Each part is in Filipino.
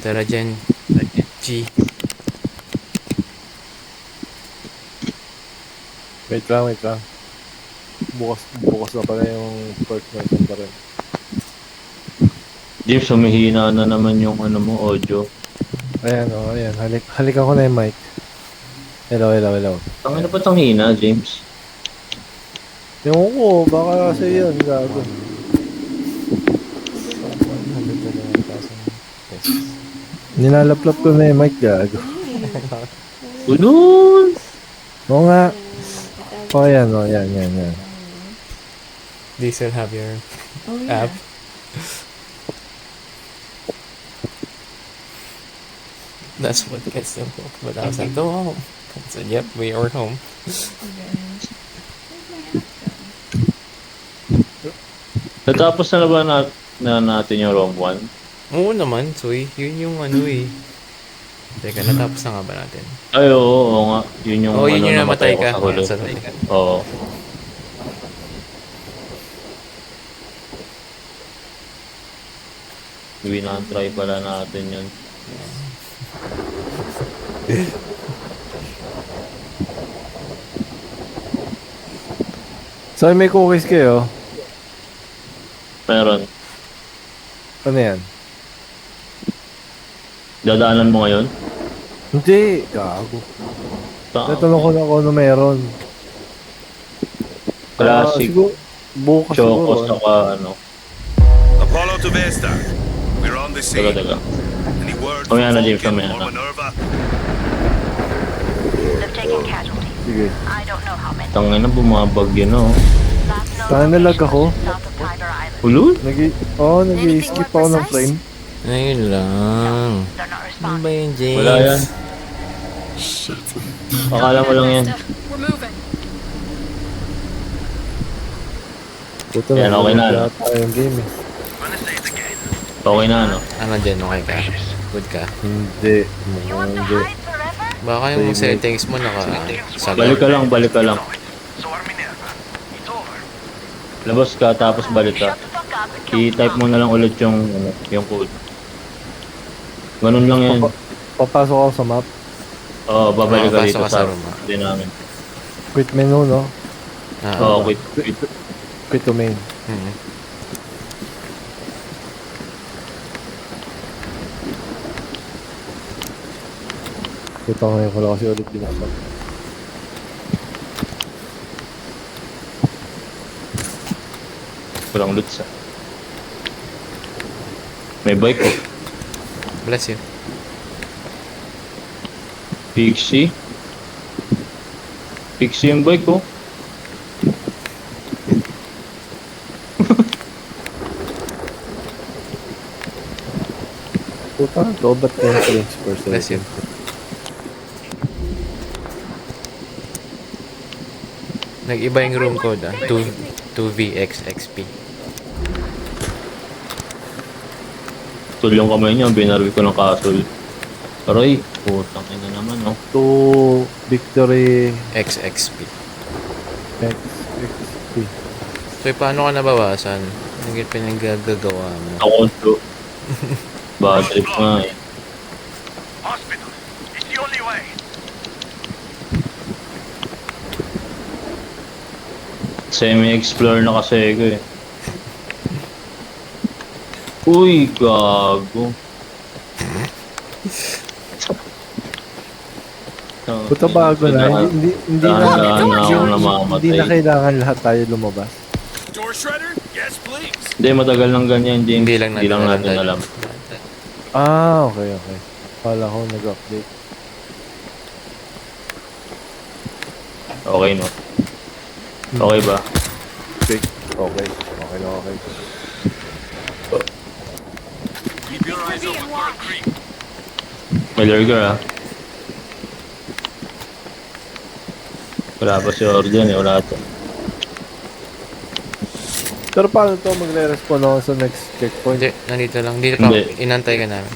Tara dyan, G. Wait lang. Bukas na pala yung first person pa rin. James, humihina na naman yung ano mo, audio. Ayan, ayan. Halikan ko na yung mic. Hello. Ang ano ba itong hina, James? Yung ko, baka kasi yun, gago. 101,000 pesos. Nilalaplap ko na yung mic, gago. Ulul! Oo nga. Yan. Do you still have your app? That's what gets them hooked. But I was like, go home. I said, yep, we are home. Natapos na ba natin yung Rome 1? Oo naman, Soy. Yun yung ano eh. Teka, natapos na nga ba natin? Ay, oo nga. Yun yung Yun yung namatay ko ka. sa huli. Sa huli. Oo. Try pala natin yun. So, may cookies kayo? Meron. Ano yan? Dadaanan mo ngayon? Hindi, gago. Saan? Tatanong ko na kung ano meron. Classic. Siguro, bukas Choco siguro. saka ano. Apollo to Vesta. We're on the scene. Taga. Any word Mamaya na, from James, Vulcan mamaya or na. Minerva? They've taken casualties. Sige. I don't know how many. Tangin na bumabag yun, oh. Last known Saan nalag location ako? was south of Tiger Island. Ulul? Nag-skip ako ng frame. Ayun lang. They're not Ano ba responding. yun, James? Wala yan. Akala mo lang yan. We're moving. Puto Yan, okay na, no? Yata yung game eh. Okay na, ano? Ano dyan, okay ka? Good ka? Hindi. You want to Hindi. hide forever? Baka yung settings mo Balik ka lang. So our Minerva, it's over. Labas ka, tapos balik ka. Shut the fuck up and kill I-type mo na lang ulit yung code. Ganun lang yan. Papasok ako sa map. Oo, babalik ka Oo, dito pasok ka sa sa room, hindi namin. Quit menu, no? Oo, quit. Quit to main. Mhm. Quit ako ngayon ko lang kasi ulit binabag. Walang loot sa. May bike ko. Bless you. Pixie. Pixie yung bike ko. Puta, lobat 10 frames per second. Bless you. Nag-iba yung room code 2VXXP. Tul yung kamay niya, binarwi ko ng castle. Aray, putang ina naman, no? 2 victory XXP. XP. So, paano ka nabawasan? Ano yung pinagagagawa mo? Ako to. Bad trip nga eh. Hospital, it's the only way. Semi-explore na kasi ako eh. Uy, gago. Puta bago na. Hindi Dahan-dahan na akong Hindi namamatay. na kailangan lahat tayo lumabas. Door shredder? Yes, please. Hindi, matagal lang ganyan, James. Hindi lang natin alam. Okay. Kala ko nag-update. Okay, no? Okay ba? Okay. Okay. Keep your eyes open for a creep. May lurker, ah. Wala pa si Ordian eh, wala ito. Pero paano to magre-respawn ako sa next checkpoint? Hindi, nandito lang. Dito pa. Hindi. Inantay ka namin.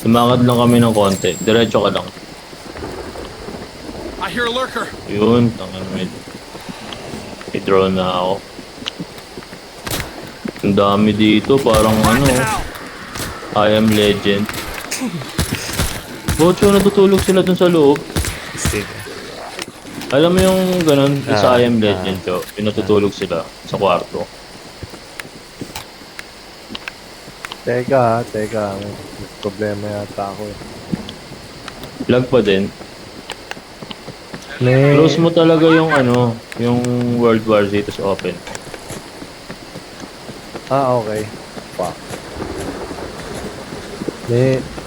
Lumakad lang kami ng konti. Diretso ka lang. I hear a lurker. Yun, tangan may drone na ako. Ang dami dito, parang ano, I Am Legend. Bocho, natutulog sila dun sa loob. Still. Alam mo yung ganun, sa I Am Ah, Legend, yo, pinatutulog sila sa kwarto. Teka, may problema yata ako eh. Lag pa din. May, Close mo talaga yung ano, yung World War Z, tapos open. okay. Fuck.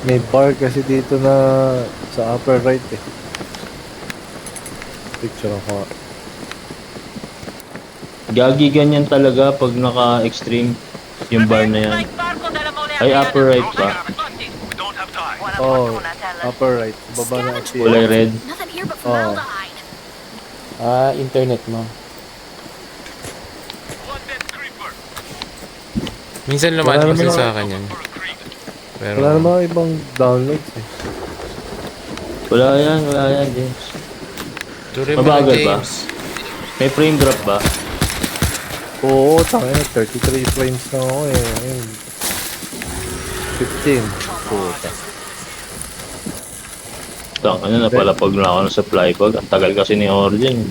May bar kasi dito na sa upper right eh. Picture ako. Gagi ganyan talaga pag naka-extreme yung bar na yan. Ay, upper right pa. We don't have time. Oh, upper right. Baba na siya. Kulay red. Nothing here but Oh. formaldehyde. Internet mo. One dead creeper. Minsan Wala lumalabas naman din ako. sa akin yan. Pero, Wala namang ibang downloads eh. Wala yan, James. Turi mo na, Mabagal ba? James. May frame drop ba? Oo, tangin na 33 frames na ako eh. Ayun. 15. Puta. Ano na pala pag na ako ng supply bag. Ang tagal kasi ni Origin.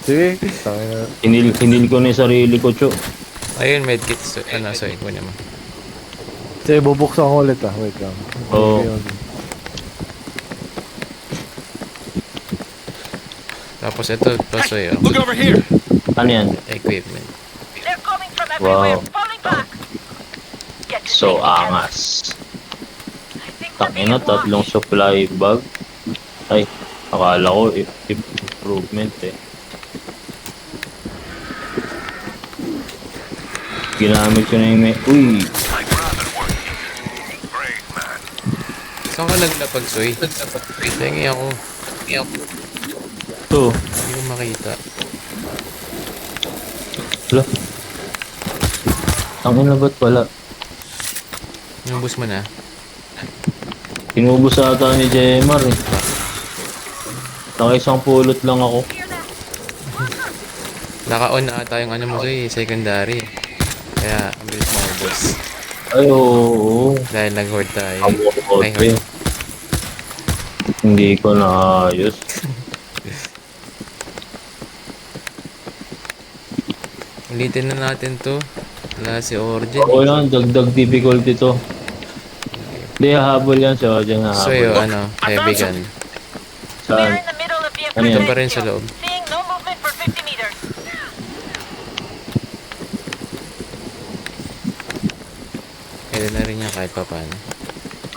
Sige, tangin na. Hinil ko na yung sarili ko, Cho. Ayun, medkit. Sorry, kunin mo. Sige, bubuksan ko ulit ah. Wait lang. Oo. Yun. Tapos ito, pasoy, Look over here. Ano yan? equipment. They're coming from everywhere. Wow. Falling back. Get to So, safety, gents. angas. I think we're Tangina, being tatlong watched. supply bag. Ay, akala ko improvement eh. Ginamit ko na yung may... Uy! My brother working. Great man. Saan ka naglapag, Soy? Tingi ako. Ito. Hindi ko makita. Wala. Tangina ba't wala? Inubos mo na. Inubos ata ni Jemar eh. Naka-isang pulot lang ako. Naka-on na ata yung ano mo, Soy, secondary. Kaya, ang bilis mo ubos. Ay, oo. Dahil nag-hoard tayo. Ako, Ay, okay. Hindi ko naayos. Ulitin na natin to. Wala si Origin. Oo lang, dagdag difficulty to. Hindi, habol yan si Ojan na Soy, habol. heavy gun. We're Saan? in the middle of the Ano yan? Ito pa rin sa loob. Seeing no movement for 50 meters. Pwede na rin yan kahit pa paano.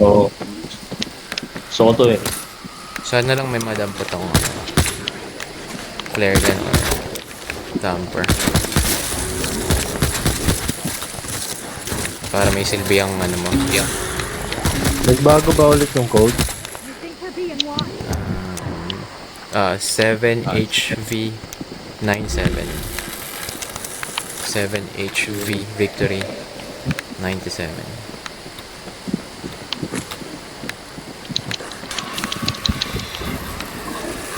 Oo. So, to eh. Sana lang may madampot akong ano. Flare gun or damper. Para may silbi ang ano mo. Yeah. Nagbago ba ulit yung code? 7HV97. 7HV Victory 97.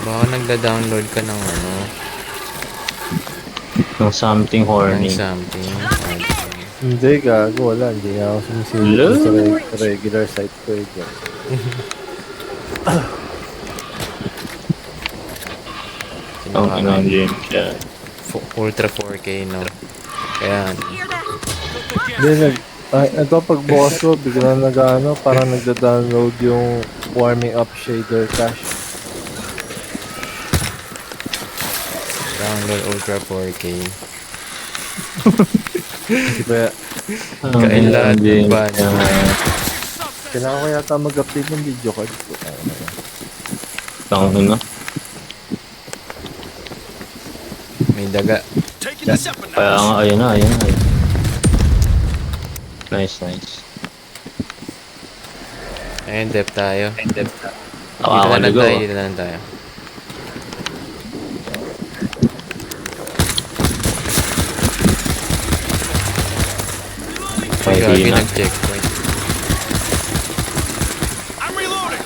Baka nagda-download ka ng ano, Ng something ng horny. something. Hindi, gago. Wala. Hindi nga ako sumisilip Hello? sa regular site ko eh. Ang inang James yan. Ultra 4K, no? Kaya, Hindi, ito pagbukas ko, bigla nag-ano, parang nagda-download yung warming up shader cache. download Ultra 4K. Kaya, Kain lahat ng ban. kailangan ko yata mag-update ng video card ko. Tangin na. May daga. Taking this up a notch. Kaya nga, ayun na. Nice. Ayun, depth tayo. Dito na lang Nakakaligaw. tayo, dito na lang tayo. May Gagi, hina. nag-checkpoint. I'm reloading.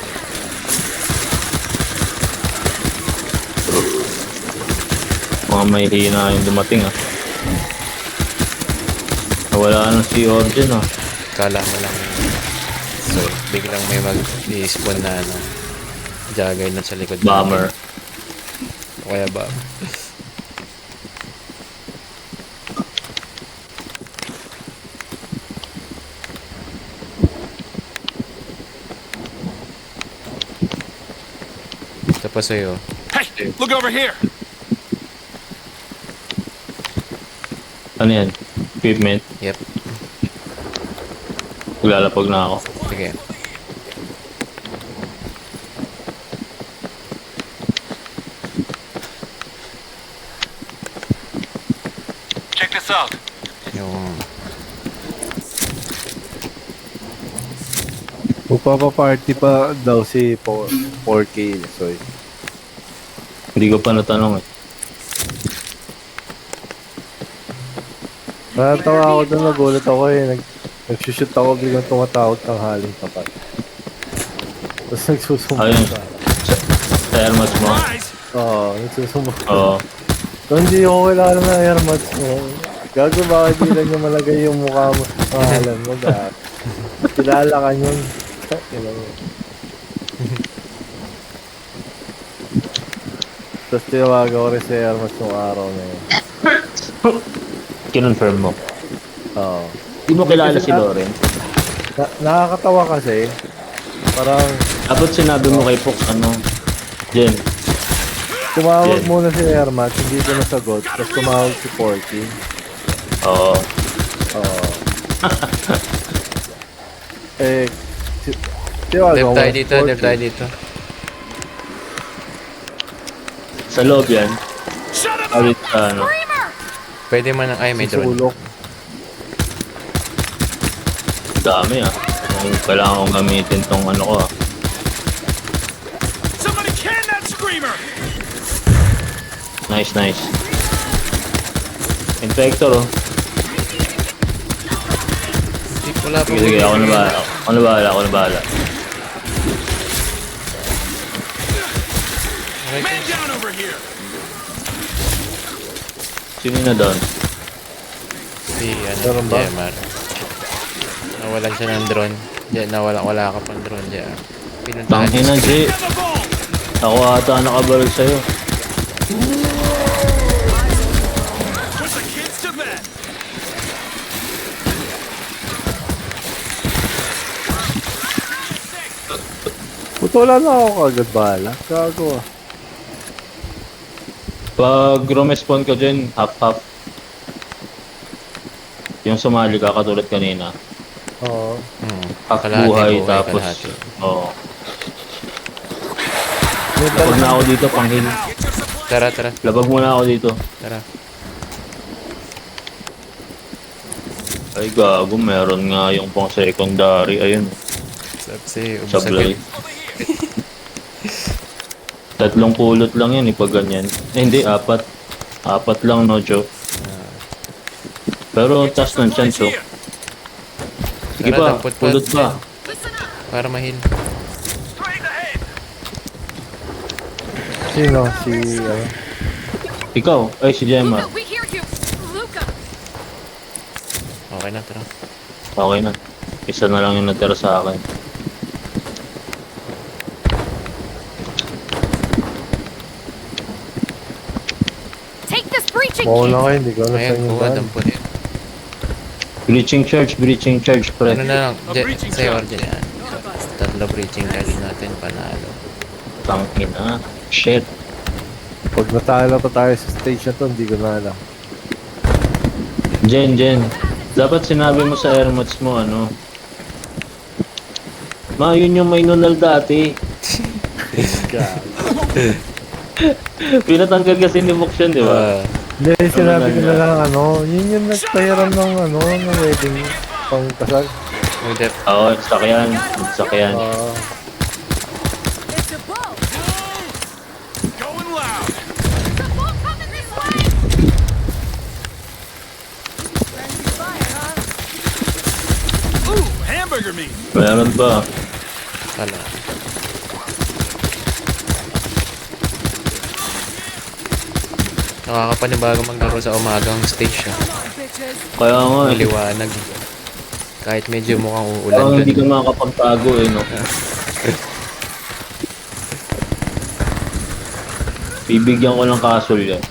Mga may hina yung dumating ah. Wala nang si Origin ah. Kala mo lang. So, biglang may mag-i-spawn na ano. Juggernaut sa likod. Bomber. O kaya ba? Tapos sa'yo. Hey, look over here. Ano yan? Equipment. Yep. Maglalapag na ako. Sige. Check this out. Yung... Magpapaparty pa daw si 4K. So, Hindi ko pa natanong eh. natatawa ako doon, nagulat ako eh. Nagsushoot ako, biglang tumatawag tanghaling tapat. Tapos nagsusumbong Ayun. ka. Sa airmats mo. Guys, Oo, nagsusumbong ka. Oo. So, hindi ako kilala na airmats mo. Gago, bakit di lang niya malagay yung mukha mo sa pangalan mo, dahil. Kilala ka yun. Tapos tinawagan ko rin si airmats nung araw na yun. Kinonfirm mo. Oo. Hindi mo kilala si Loren. Nakakatawa kasi, parang Dapat sinabi mo kay Fox ano. Jen. tumawag Yeah. muna si Airmat, hindi ko nasagot, tapos tumawag si Porky. Oo. Oo. eh, tinawagan Dev ko tayo si dito, Porky. dev tayo dito. Sa loob yan. shut up. Awit sa ano. Pwede man ang... Ay, may Si drone. Sulok. Dami ah. Kailangan kong gamitin tong ano ko ah. Somebody can that screamer. Nice, nice. Infector oh. Hindi, wala pa. Sige, sige. Ako na bahala. Ako na bahala. Ako na bahala. Okay. Man down over here. Sino na doon? Si, ano, Meron ba? Jemar. Nawalan siya ng drone. Wala ka pang drone dyan. Pinuntahan Tangin na, Jay. Have a ball. Ako ata nakabaril sa'yo. Put the kids to bed. Puto, wala na ako kagad bala. Gago ah. Pag rumespawn ka dyan, half-half. Yung sumali ka katulad kanina. Oo. Half Kalahati buhay, buhay, tapos... kalahati. Oo. May Labag na ako dito, panghil. Tara, tara, Labag muna ako dito. tara. Ay gago, meron nga yung pang secondary. Ayun, Si, sablay. Tatlong pulot lang yan, pag ganyan. Eh, hindi, apat. Apat lang, no joke. Pero tas ng chance, oh. Sige Tara, pa, dapat pa. pulot pa. Para mahil. Straight ahead. Sino? Si, ano? Ikaw, ay si Gemma. we hear you. Luca. Okay na, tara. Okay na. Isa na lang yung natira sa akin. Take this breaching Mawala kayo, hindi ko alam sa Ayan, inyo kuha, daan. dampot yan. Breaching charge, pre. Ano na lang, breaching sa'yo, shot. Origin yan. Tatlo breaching lagi natin, panalo. Tangina. Shit. Pag natala pa tayo sa stage na to, hindi ko na alam. Jen. Dapat sinabi mo sa airmats mo, ano. Ma, yun yung may nunal dati. Pinatanggal kasi ni Mox yun, di ba? Hindi, sinabi ko na lang, ano, yun yung nagpahiram ng, ano, ng wedding pang kasal. May dep. Oo, sakyan. Sakyan. Oo. It's a boat. Going loud. The boat coming this way. Friendly fire, huh? Ooh, hamburger meat. Meron ba? Kala. Nakakapanibago maglaro sa umagang stage siya. Come on, bitches. Kaya nga eh. Maliwanag. Kahit medyo mukhang uulan Parang hindi ka dun. makakapagtago eh, no? Bibigyan ko ng kasol yan.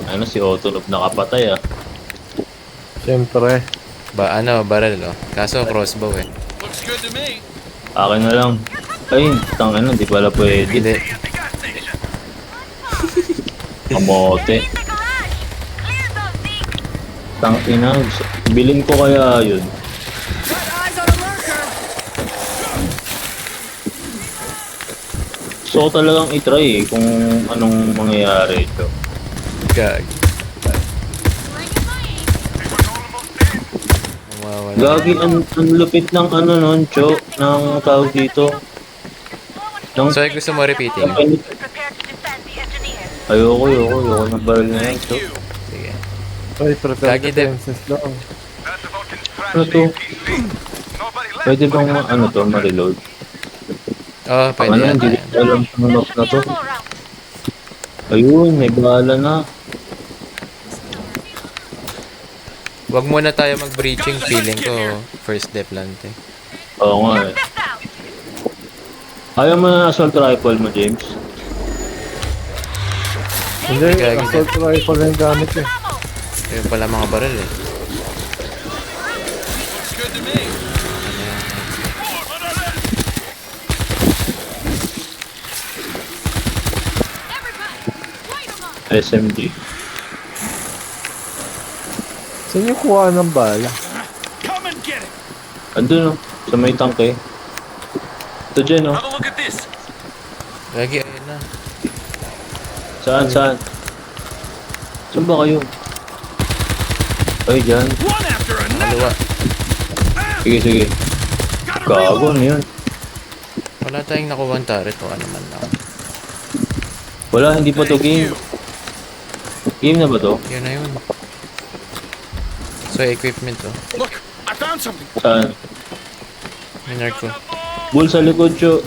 Ano, si Otolop nakapatay ah. Siyempre. Barrel oh. Kaso crossbow eh. Looks good to me. Akin na lang. Ay, di pala pwede. Hindi. Kamote. Ina, bilin ko kaya yun. Got eyes on a lurker. So talagang itry eh, kung anong mangyayari ito. Gag. Bring in my aim. Mawawala. Gagi, ang lupit ng ano nun, Cho, ng tawag dito. Ng So, gusto mo repeating? ayoko ng baril na yan, Cho. Sige. Ay, prepare Gagi din. defenses lang. Ano to? Pwede bang ma-reload? Oh, pwede Ano, yan. hindi ko alam sa map na to. Ayun, may bala na. Wag muna tayo mag-breaching. Feeling ko first death lang eh. Oo nga eh. Ayaw mo na assault rifle mo, James? Hindi, Gagi. assault rifle na yung gamit eh. Ayun pala mga barrel eh. Looks good to me. Everybody, light 'em up. SMG. Saan yung kuha ng bala? Come and get it. Andun, no? Sa may tangke. Ito dyan, no? Have a look at this. Gagi, ayun na. Saan? Saan ba kayo? Ay, dyan. One after another. Kaliwa. Sige. Gago, ano yun? Wala tayong nakuha ng turret o ano man lang. Wala, hindi pa to game. Game na ba to? Yun na yun. So, equipment to. Look, I found something. Saan? Minark ko. Bull sa likod, Cho.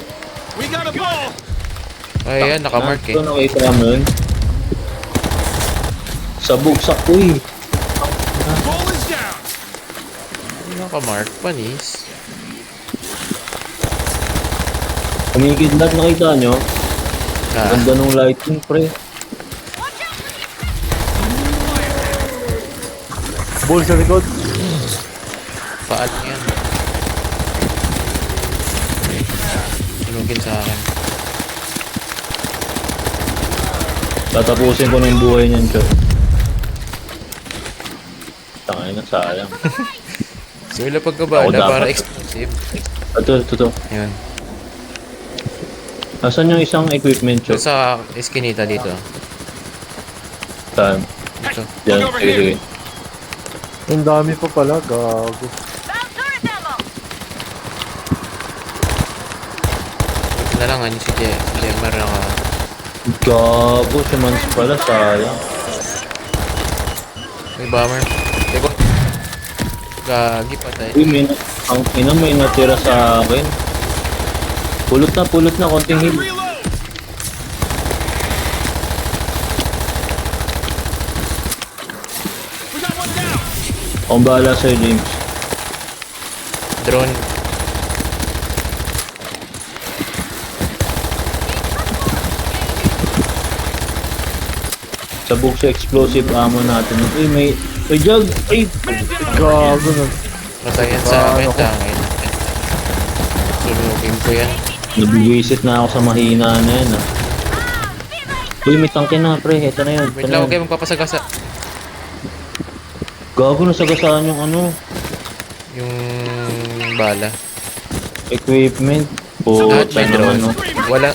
We got a ball. Ay, yan, nakamark eh. Ito, nakita mo yun? Sa bugsak ko eh. Ball is down. Nakamark, panis. Kumikidlat, nakita nyo? Ah, Ganda nung lighting, pre. Bull sa likod. paan yan. Tunugin sa akin. Tatapusin ko na yung buhay niyan, Cho. Tangay na, sayang. So, wala Ako pagkabala dapat. para explosive. Ito. Ayun. Nasaan yung isang equipment, Cho? So, sa eskinita dito. Saan? Ito. Diyan, Look over sige. Ang dami pa pala, gago. Buti na lang, ano si Jemar naka... Gago, si Mans pala, sayang. May bomber. Teko. Gagi patay. Uy, ang ina may natira sa akin. Pulot na, konting heal. Reload. We got one down. Akong bahala sa'yo, James. Drone. Sabog sa explosive ammo natin. Uy, may jug! Ay! Gago na. Patayan sa akin. Tangin. Sunugin ko yan. Nabibisit na ako sa mahina na yan, ah. Uy, may tangke na, pre. Ito na yun. Wait lang, okay, magpapasagasa. Gago na sagasaan yung ano, Yung bala. equipment. Po, Lahat may naman, drone. no? Wala.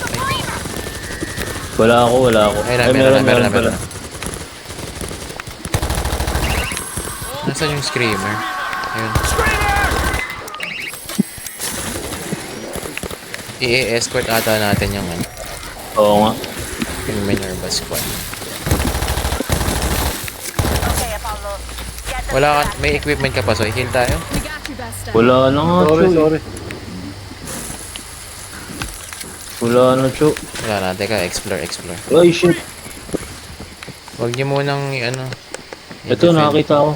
Wala ako. Ay, meron na. Nasaan yung screamer? Ayun. I-escort ata natin yung ano. Oo nga. Yung Minerva squad. Wala ka, may equipment ka pa, so i-heal tayo. We got you, Besta. Wala na nga, Cho. Sorry. Wala na, Cho. Wala na, teka, explore. Ay, shit. Huwag niyo munang ano. Ito, nakakita ko.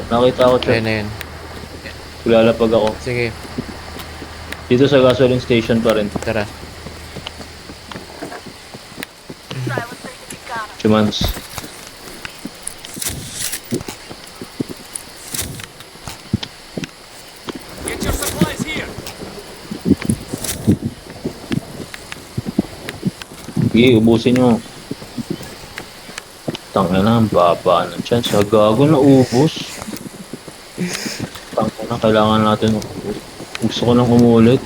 Nakakita ko, Ayun Chad. na yun. Lalapag ako. Sige, Dito sa gasoline station pa rin. tara. Chumans. Get your supplies here. Sige, ubusin nyo. Tangina na, ang baba ng chance. Gago na ubos. Tangina na, kailangan natin. Gusto ko nang umulit.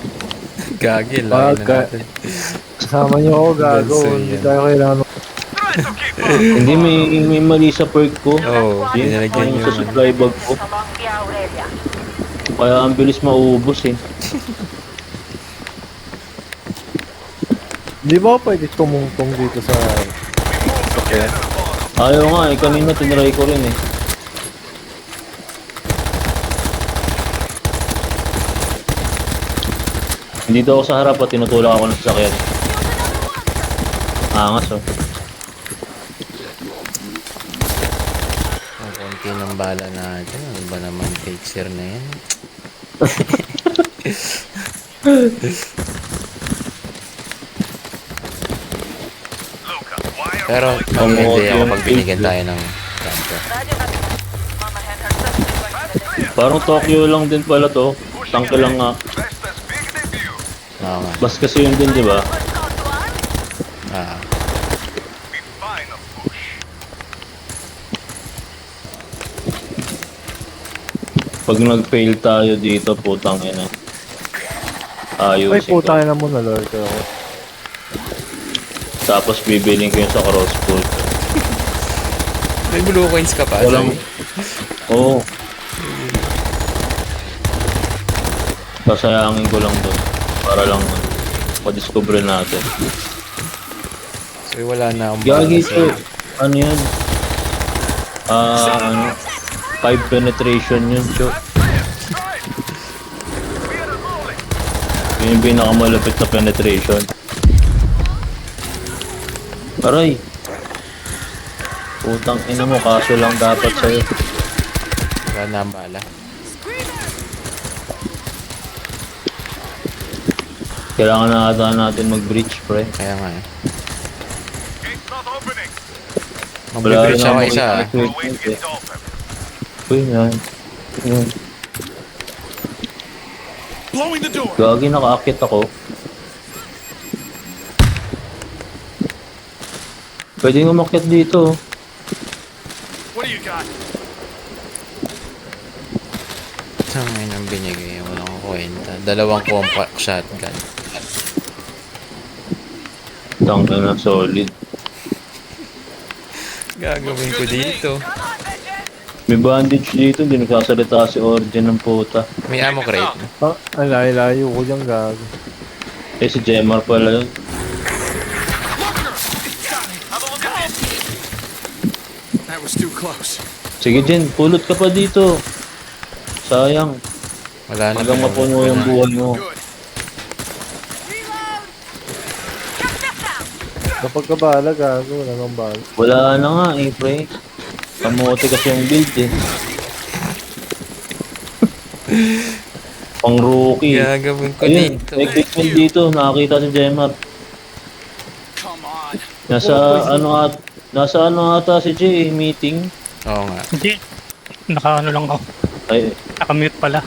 Gagi, layo na Pagka- natin. Kasama niyo ako, gago. Bansa Hindi yan. tayo kailangan. Hindi, may mali sa perk ko. Oo, Yun, pinalagyan yung niyo sa yun. supply bag ko. Kaya ang bilis maubos eh. Di ba pwede tumungtong dito sa... Okay. Ayaw nga eh, kanina tinry ko rin eh. Dito ako sa harap at tinutulak ako ng sasakyan. Angas oh. Ang konti ng bala natin. Ano ba naman fixer na yan? Luca, why are Pero we mag-hindi ako yung pag binigyan fixer. tayo ng camper. Parang Tokyo lang din pala to. Tangke lang nga. Vestas big debut? Oo nga. Bas kasi yun din, di ba? Ah, Be fine of push. Pag nag-fail tayo dito, putang ina. Ay, Ayusin ko. putang na muna, Lord. Ako. Tapos bibiling ko yun sa crossbow. may blue coins ka pa? Walang... Sabi? Oo. Sasayangin ko lang doon. Para lang madiscover natin. So wala na akong Gagi bala ito. sa... Ano yan? Ano? 5 penetration yun, Cho. Yun yung pinakamalapit na penetration. Aray! Putang ina mo, kaso lang dapat sa'yo. Wala na ang bala. Kailangan na ata natin mag-breach, pre. Kaya nga eh. Gate's not opening. Mag-bridge ako isa ah. We'll wait for it to open. Uy, yan. Yan. Blowing the door. Gagi, nakaakit ako. Pwede nga umakyat dito. What do you got? Tangay nang binigay. Walang kwenta. Dalawang compact shotgun. Tangka na, solid. Gagawin ko dito. May bandage dito, hindi nagsasalita si Origin ng puta. May ammo crate. Ah, ang layo-layo ko dyan, gago. Eh, si Jemar pala yun. That was too close. Sige, Jen, pulot ka pa dito. Sayang. Wala na. Hanggang mapuno yung buhay mo. Good. Reload! Check this out! Kapag kabala, gago. Wala nang bala. Wala na nga eh, pre. Kamote kasi yung build eh. Pang rookie. Gagawin ko Ayun, dito. may equipment dito. Nakakita si Jemar. Come on. Nasa ano ata si Jay, meeting. Oo nga. Hindi. Naka-ano lang ako. Ay, Naka-mute pala.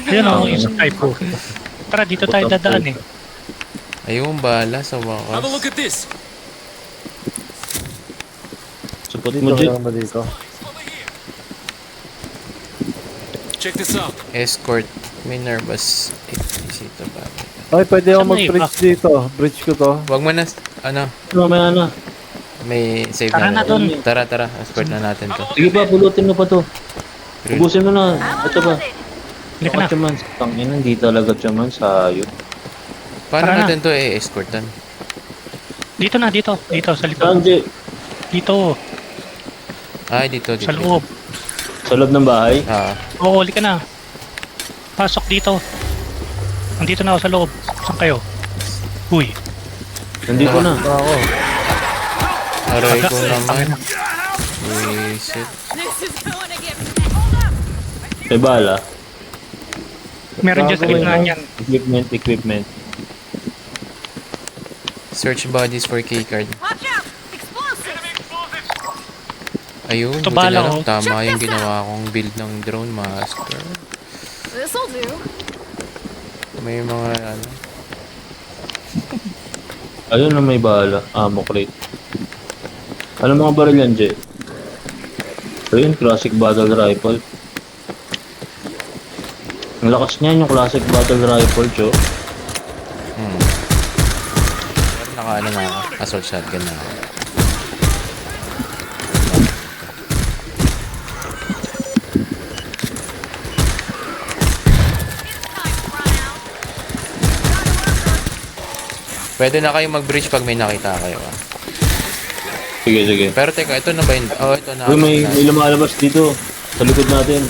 Yun ako yung supply ko. Tara, dito tayo dadaan eh. Ayun, bala sa Have a wakas. look at this. support Dito mo, ka Jay. lang ba dito? Check this out. Escort. May nervous. Isito ba? Ay, pwede ako Saan may mag-bridge dito. Bridge ko to. Wag mo na. Ano? Mamaya na. May save Tara na dun. Tara, tara. Escort na natin to. Sige pa, pulutin mo pa to. Ubusin mo na. Ito pa. Halika na. Chaman, tangin, hindi talaga chaman, sayo. Paano Tara na. natin to escortan? Dito na, dito. Dito, sa likod. Saan, Jay? Dito, Ay, dito. sa loob. Sa loob ng bahay? Ah, Oo, halika na. Pasok dito. Nandito na ako sa loob. Saan kayo? Uy, Nandito na. Ako. Aray ko Tangin naman. na. Wisit. This is going to get. Hold up. May bala. Meron dyan sa Bago gitna yun. niyan. Equipment. Search bodies for keycard. Watch out. Explosives. Ayun, Ito buti bala, na lang. oh. Tama yung ginawa kong build ng drone master. This'll do. May mga ano. Ayun na may bala. Ammo crate. Ano mga baril yan, Jay? Ayun, classic battle rifle. Ang lakas niyan yung classic battle rifle, Cho. Pero naka ano na ako. Assault shotgun na ako. Pwede na kayo mag-bridge pag may nakita kayo. Ah. Sige. Pero teka, ito na ba yun? Oh, ito na. Uy, may lumalabas dito. Sa likod natin.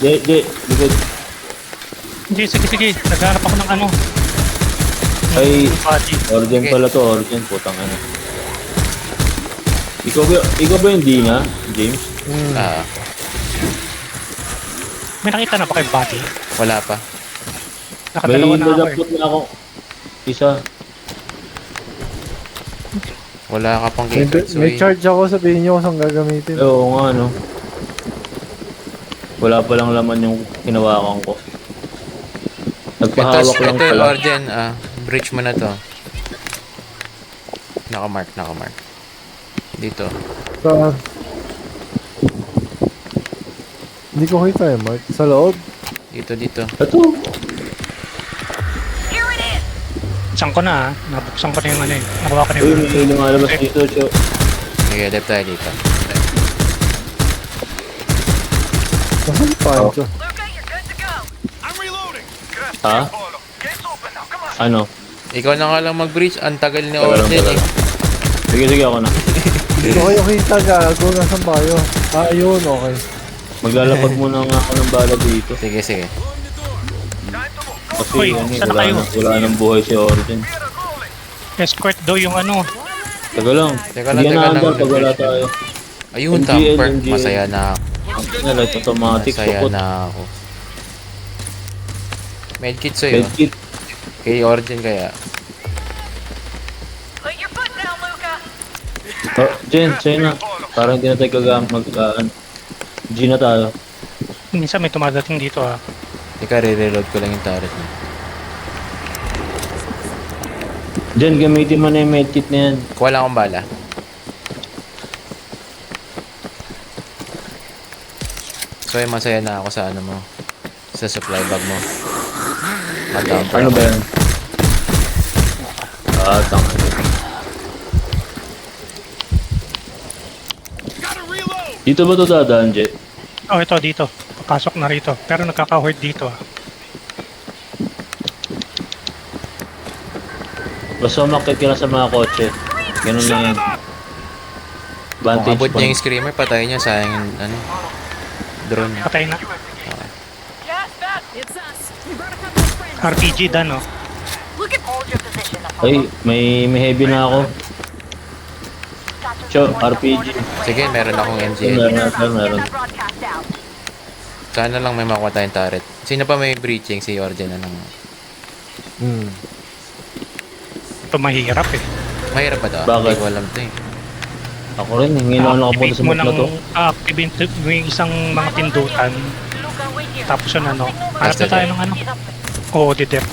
Jay, likod. Hindi, sige. Naghanap ako ng ano. Ay, Body. origin Okay. pala to, origin. Putang ano. Ikaw ba yung Dina, James? Ah, May nakita na ba kay body? wala pa. May Nakadalawa na ako eh. nadapot na ako. Isa. Wala ka pang May, keycard. So, may charge ako, sabihin nyo kung saan gagamitin. Oo nga, no. Wala palang laman yung hinawakan ko. Nagpahawak lang ito, pala. Orgen, bridge mo na to. Nakamark. Dito. Saan? Hindi ko kita eh, Mark. Sa loob? Dito. Ito. Here it is. Buksan ko na ha. Nabuksan ko na yung ano eh. Nakuha ko na Uy, yung may lumalabas dito, Cho. Sige, left tayo dito. Nasaan yung pancho? Luca, you're good to go. I'm reloading. Ha? Gates open now. Come on. Ano? Ikaw na nga lang mag-bridge. Ang tagal ni Tagal lang, Orgen tagal. eh. Sige, ako na. Hindi ko kayo kita, gago. Nasaan ba yun? Ah, ayun, okay. Maglalapag muna nga ako ng bala dito. Sige. Kasi Uy, ano, saan na kayo? wala nang buhay si Origin. escort daw yung ano. Taga lang. Teka lang, Hindi teka na lang. andar pag wala tayo. Ayun, MGL, tamper. MGL. Masaya na ako. Ang ina, light automatic. Masaya Support. na ako. Medkit sa'yo. Medkit. Kay Orgen kaya. Put your foot down, Luca. Oh, Jen, sa'yo na. Parang hindi na tayo gagamit G na tayo. Minsan may tumadating dito ha. Teka, re-reload ko lang yung turret niya. Jen, gamitin mo na yung medkit na yan. Kuha lang akong bala. So, masaya na ako sa ano mo. Sa supply bag mo. Mag-dumper Ano ako. ba yan? Tama. Gotta reload. Dito ba ito dadaan, Jet? Oh, ito dito. Papasok na rito. Pero nagkaka-horde dito ha. Basta umakit ka na sa mga kotse. Ganun lang yan. Kung Vantage abot niya point. yung screamer, patayin niya. Sayang yung ano, drone niya. Patay na. It's us. We brought a couple of friends. RPG dan oh. Look at hold your position. Ay, may heavy na ako. Cho, RPG. Sige, meron akong MGL. Meron. Broadcast out. Sana lang may makuha tayong turret. Sino pa may breaching? Si Orgen na lang. Ito mahirap eh. Mahirap ba ito? Bakit? Hindi ko alam ito eh. Ako rin, ngayon ako nakapunta sa mo map na to. activate mo yung isang mga pindutan. Luca, wait here. Tapos yun ano. Hanap na tayo ng ano. Oo, didep.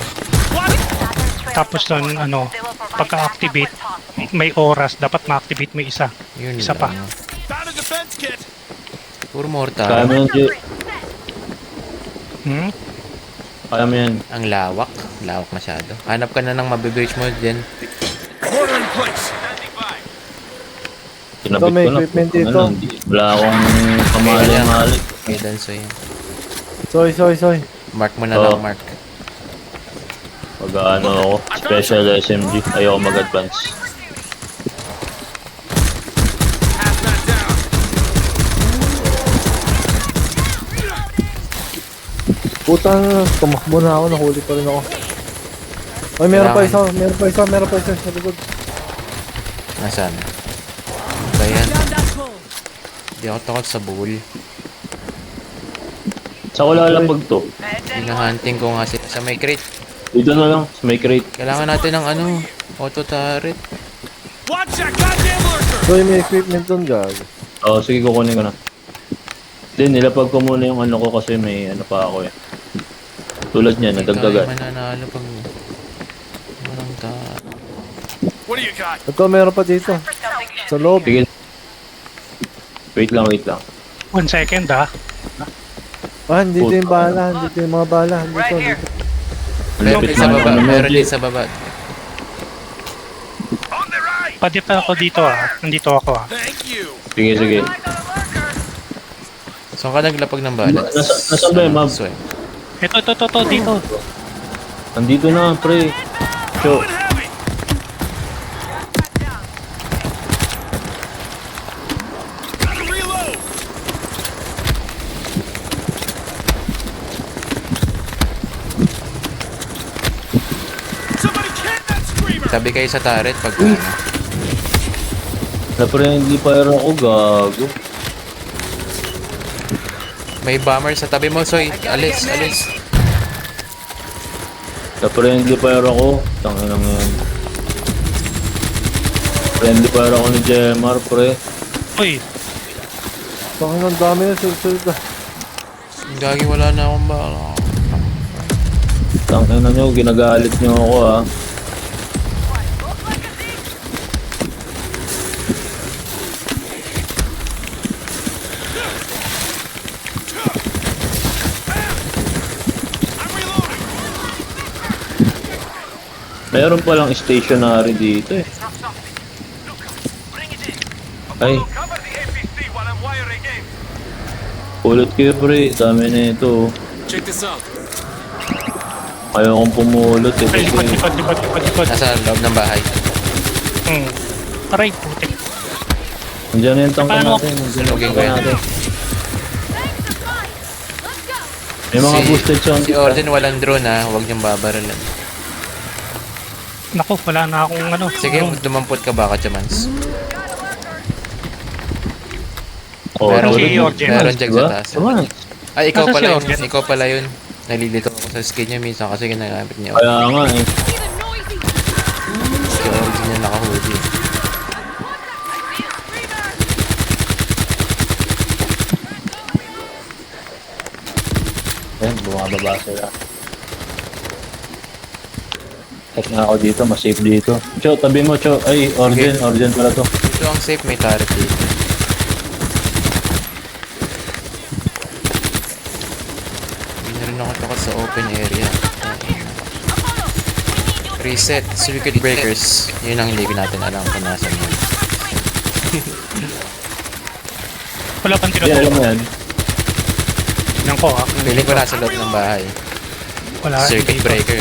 Tapos nun ano. Pagka-activate, may oras. Dapat ma-activate mo isa. Yun Isa pa. lang. Found a defense kit. Puro Kaya mortar. mo yan, Jet. Hmm? Kaya mo yan. Ang lawak. Lawak masyado. Hanap ka na ng mabibridge mo dyan. Quarter in place. Standing by. Kinabit may ko na. equipment Ano, dito. Wala akong kamali-mali. Okay, Dansoy. Soy. Mark mo na Oo. lang, Mark. Pag ano ako, special SMG. Ayoko mag-advance. Pass that down. Putang, tumakbo na ako, nahuli pa rin ako. Ay, meron pa isa sa likod. Nasaan? ba yan? Hindi ako takot sa bull. Sa ko lalapag to. Hinahunting ko nga sila sa may crate. Dito na lang, sa may crate. Kailangan natin ng ano, auto turret. Watch that goddamn lurker! So, may equipment doon, gago. Oo, sige, kukunin ko na. Then, nilapag ko muna yung ano ko kasi may ano pa ako eh. Tulad niya, Hindi tayo nadagdagan. mananalo pag walang turret. What do you got? Ito, meron pa dito. Sa loob. Sige. Wait lang, wait lang. 1 second ah. Ah, dito yung bala. Dito yung mga bala. Dito, dito. Meron din sa baba, meron din sa baba. On the right! Padip ako dito ah. Nandito ako ah. Thank you! Sige, sige. Saan ka naglapag ng bala? Nasaan ba yung map? Swipe. Ito, dito. Nandito na, pre. Show. Going heavy! Gotta reload! Somebody can that screamer! Sabi kayo sa turret pag ano. Na pre, hindi fire ako, gago. May bomber sa tabi mo, Soy. Alis. Na friendly fire ako. Tangin lang yan. Friendly fire ako ni Jemar, pre. Uy, Bakit ang dami na susunod na. Gagi, wala na akong bala. Tangin na nyo, ginagalit nyo ako ha. I'm reloading! Mayroon palang stationary dito eh. Ay, Cover the APC while I'm wiring in. pulot kayo pre, dami na ito. Check this out. Ayaw kong pumulot eh. ay, Kasi likod. Nasa loob ng bahay. Aray, putik. nandiyan na yung tangka Paano? natin. Nandiyan na yung Sunugin ko tangka yan. natin. May mga boosted sound. Si Orden walang drone ha, huwag niyong babaralan. Naku, wala na akong ano. Sige, drone. dumampot ka baka, Chamans. Oh, Meron si tulad Orgen. mo. Meron dyan sa Diba? taas. Diba? Ay, ikaw Nasa si pala yun. Orgen? Ikaw pala yun. Nalilito ako sa skin niya minsan kasi ginagamit niya. Kaya nga eh. Si Orgen niya naka-hoodie. Ayan, bumababa sila. Check nga ako dito, mas safe dito. Cho, tabi mo, Cho. Ay, Orgen, Okay. Orgen pala to. Ito ang safe, may turret dito. Hindi na rin ako takot sa open area. Reset, circuit breakers. Yun ang hindi natin alam kung nasan yun. Wala pang Hindi, alam mo tinutulog. yan. Tignan ko ah. Feeling ko nasa loob ng bahay. Wala. Circuit dito. breaker.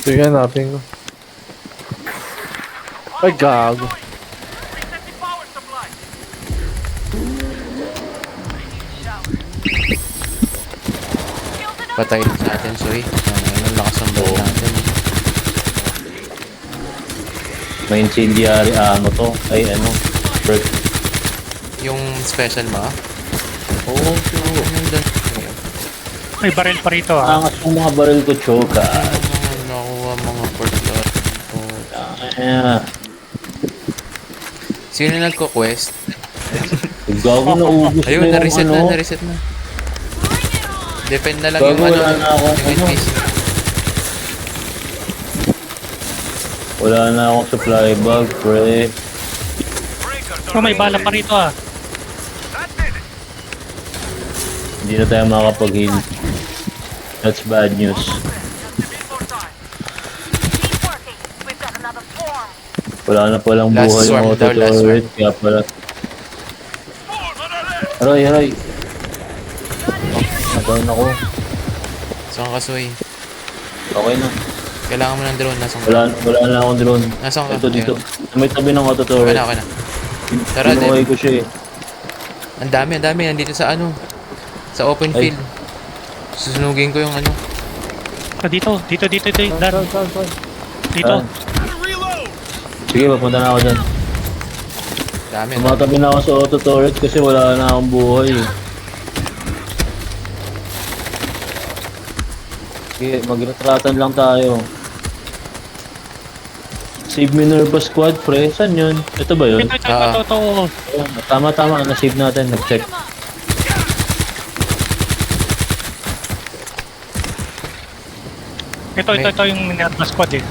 Sige, hanapin ko. Ay, gago. Resetting power supply. Patayin sa atin, Soy. Ang lakas ng ball natin. May incendiary ano to. Ay, ano. Perk. Yung special mo? Oo, yung doon. May baril pa rito ah. Angas yung mga baril ko, Choka. Nakuha mga perk doon. Ayan. Sino nagko-quest? Gago na ubus Ayun, na yung na-reset ano. na, na-reset na. Depend na lang Bago yung ano, wala na akong yung ano. NPC. Wala na akong supply bag, pre. Oh, may bala pa rito ah. That's it. Hindi na tayo makakapag-heal. That's bad news. Need more time. Keep working. We've got another swarm. Wala na palang Last buhay swarm yung daw, last auto-turret. Kaya pala. Forward on our left. Aray, aray. Nagayon ako. Saan ka, Soy? Okay na. Kailangan mo ng drone. Nasaan ka? Wala na akong drone. Nasaan ka? Ito dito. Ayun. May tabi ng Okay auto-turret. na, okay na. Tara, Pinuhay ko siya eh. Ang dami. Nandito sa ano? Sa open Ay. field. Susunugin ko yung ano. Dito. Dan. Saan? Dito. Ah. Sige, papunta na ako dyan. Dami. no? Tumatabi na ako sa auto turret kasi wala na akong buhay. Sige, magretratan lang tayo. Save Minerva Squad, pre. Saan yun? Ito ba yun? Ito. Ayan, tama. Na-save natin. Nag-check. Ito yung Minerva Squad eh.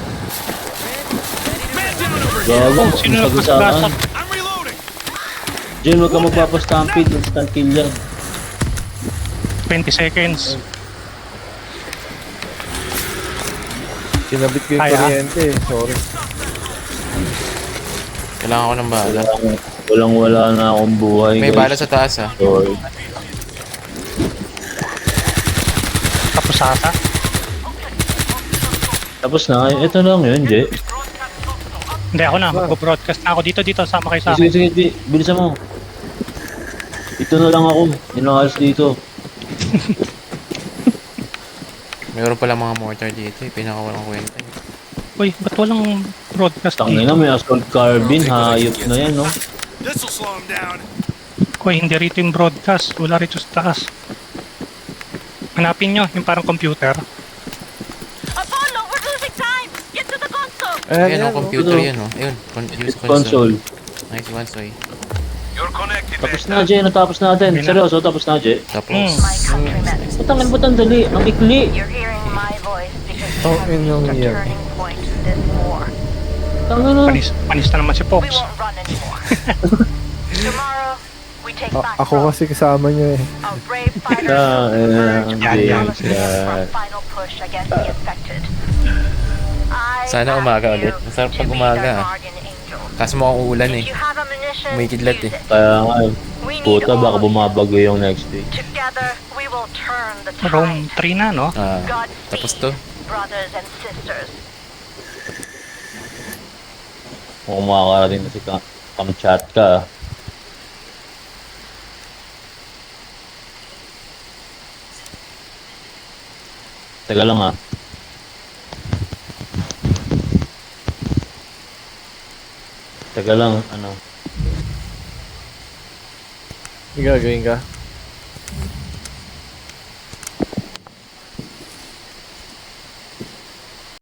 Gago, Sino masagasaan. nagpasagasan? I'm reloading. Jen, huwag ka magpapastampede. Instant kill yan. 20 seconds. Kinabit ko yung Kaya? kuryente. Sorry. Kailangan ko ng bala. Walang-wala na akong buhay. May guys. bala sa taas ah. Sorry. Tapos ata. Tapos na. Ito lang yun, Je. Hindi ako na. Mag-broadcast na ako dito. Sama kayo sa Sige, akin. sige. Bilisan mo. Ito na lang ako. Yun ang alas dito. Mayroon pala mga mortar dito eh. Pinakawalang kwenta. Uy, ba't walang broadcast Tangin dito? na, may assault carbine. Hayop na yan, no? This'll slow him down. Uy, hindi rito yung broadcast. Wala rito sa taas. Hanapin nyo, yung parang computer. Apollo, we're losing time! Get to the console! Ayan ang oh. computer Ito. yan oh. Ayun. Use console. Console. Nice one, Soy. You're connected, Tapos Vesta. na, Je. Natapos natin. Seryoso, tapos na, Je. Tapos. My countrymen, Patangin ba't ang dali? Ang ikli. you're hearing my voice because Oh, we have yun reached a yan. turning point in this war. Tangin na. Panis na naman si We Pops. won't run anymore. Tomorrow, we take back Ako Rome. kasi kasama niyo eh. Our brave fighters Ah, will emerge from James, Palestine for a yan. final push against the infected. I Sana ask umaga you ulit. Masarap to pag be umaga, their ah. guardian angel. Kaso mukhang uulan eh. If you have ammunition, May kidlat use eh. it. Kaya nga, We need puta, all baka of you. bumabago yung next week. Together, we will turn the Rome tide. 3 na, no? Ah, Godspeed, tapos to. brothers and sisters. Kung makakarating na si Kamchatka. Teka lang ah. Teka lang, ano. May gagawin ka?